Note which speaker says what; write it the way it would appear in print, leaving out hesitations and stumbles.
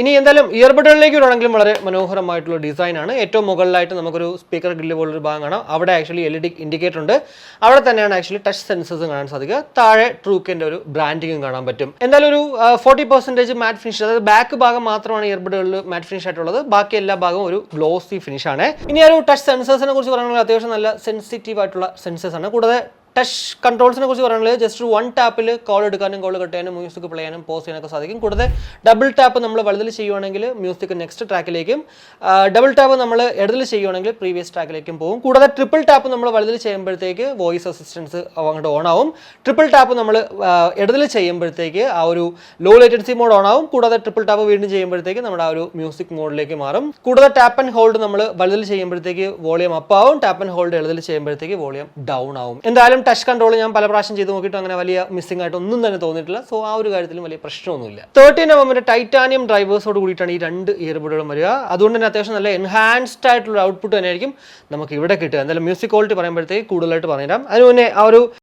Speaker 1: ഇനി എന്തായാലും ഇയർബഡുകളിലേക്ക് വരുവാണെങ്കിലും വളരെ മനോഹരമായിട്ടുള്ള ഡിസൈൻ ആണ്. ഏറ്റവും മുകളിലായിട്ട് നമുക്കൊരു സ്പീക്കർ ഗ്രില്ല് പോലൊരു ഭാഗം കാണാം. അവിടെ ആക്ച്വലി LED ഇൻഡിക്കേറ്റർ ഉണ്ട്. അവിടെ തന്നെയാണ് ആക്ച്വലി ടച്ച് സെൻസേഴ്സ് കാണാൻ സാധിക്കുക. താഴെ ട്രൂക്കിന്റെ ഒരു ബ്രാൻഡിങ്ങും കാണാൻ പറ്റും. എന്തായാലും ഒരു 40% മാറ്റ് ഫിനിഷ്, അതായത് ബാക്ക് ഭാഗം മാത്രമാണ് ഇയർബഡുകളിൽ മാറ്റ് ഫിനിഷ് ആയിട്ടുള്ളത്. ബാക്കി എല്ലാ ഭാഗവും ഒരു ഗ്ലോസി ഫിനിഷ് ആണ്. ഇനി ഒരു ടച്ച് സെൻസേഴ്സിനെ കുറിച്ച് പറയുകയാണെങ്കിൽ അത്യാവശ്യം നല്ല സെൻസിറ്റീവ് ആയിട്ടുള്ള സെൻസേഴ്സ് ആണ്. കൂടാതെ ടച്ച് കൺട്രോൾസിനെ കുറിച്ച് പറയുകയാണെങ്കിൽ ജസ്റ്റ് 1 ടാപ്പിൽ കോൾ എടുക്കാനും കോൾ കട്ട് ചെയ്യാനും മ്യൂസിക് പ്ലേ ചെയ്യാനും പോസ് ചെയ്യാനൊക്കെ സാധിക്കും. കൂടാതെ ഡബിൾ ടാപ്പ് നമ്മൾ വലതിൽ ചെയ്യുവാണെങ്കിൽ മ്യൂസിക് നെക്സ്റ്റ് ട്രാക്കിലേക്കും, ഡബിൾ ടാപ്പ് നമ്മൾ ഇടതിൽ ചെയ്യുവാണെങ്കിൽ പ്രീവിയസ് ട്രാക്കിലേക്കും പോകും. കൂടാതെ ട്രിപ്പിൾ ടാപ്പ് നമ്മൾ വലതിൽ ചെയ്യുമ്പോഴത്തേക്ക് വോയിസ് അസിസ്റ്റൻസ് അങ്ങോട്ട് ഓൺ ആവും. ട്രിപ്പിൾ ടാപ്പ് നമ്മൾ ഇടതിൽ ചെയ്യുമ്പോഴത്തേക്ക് ആ ഒരു ലോ ലേറ്റൻസി മോഡ് ഓൺ ആവും. കൂടാതെ ട്രിപ്പിൾ ടാപ്പ് വീണ്ടും ചെയ്യുമ്പോഴത്തേക്ക് നമ്മുടെ ആ ഒരു മ്യൂസിക് മോഡിലേക്ക് മാറും. കൂടാതെ ടാപ്പ് ആൻഡ് ഹോൾഡ് നമ്മൾ വലതിൽ ചെയ്യുമ്പോഴത്തേക്ക് വോളിയം അപ്പ് ആവും. ടാപ്പ് ആൻഡ് ഹോൾഡ് ഇടതിൽ ചെയ്യുമ്പോഴത്തേക്ക് വോളിയം ഡൗൺ ആവും. എന്തായാലും ടച്ച് കൺട്രോൾ ഞാൻ പല പ്രാവശ്യം ചെയ്ത് നോക്കിയിട്ട് അങ്ങനെ വലിയ മിസ്സിംഗ് ആയിട്ട് ഒന്നും തന്നെ തോന്നിയിട്ടില്ല. സോ ആ ഒരു കാര്യത്തിലും വലിയ പ്രശ്നമൊന്നുമില്ല. 13mm ടൈറ്റാനിയം ഡ്രൈവേഴ്സോട് കൂടിയിട്ടാണ് ഈ 2 ഇയർബഡുകളും വരിക. അതുകൊണ്ട് തന്നെ അത്യാവശ്യം നല്ല എൻഹാൻസ്ഡ് ആയിട്ടുള്ള ഔട്ട്പുട്ട് തന്നെയായിരിക്കും നമുക്ക് ഇവിടെ കിട്ടുക. എന്തായാലും മ്യൂസിക് ക്വാളിറ്റി പറയുമ്പോഴത്തേക്ക് കൂടുതലായിട്ട് പറഞ്ഞുതരാം. അതിന് മുന്നേ ആ ഒരു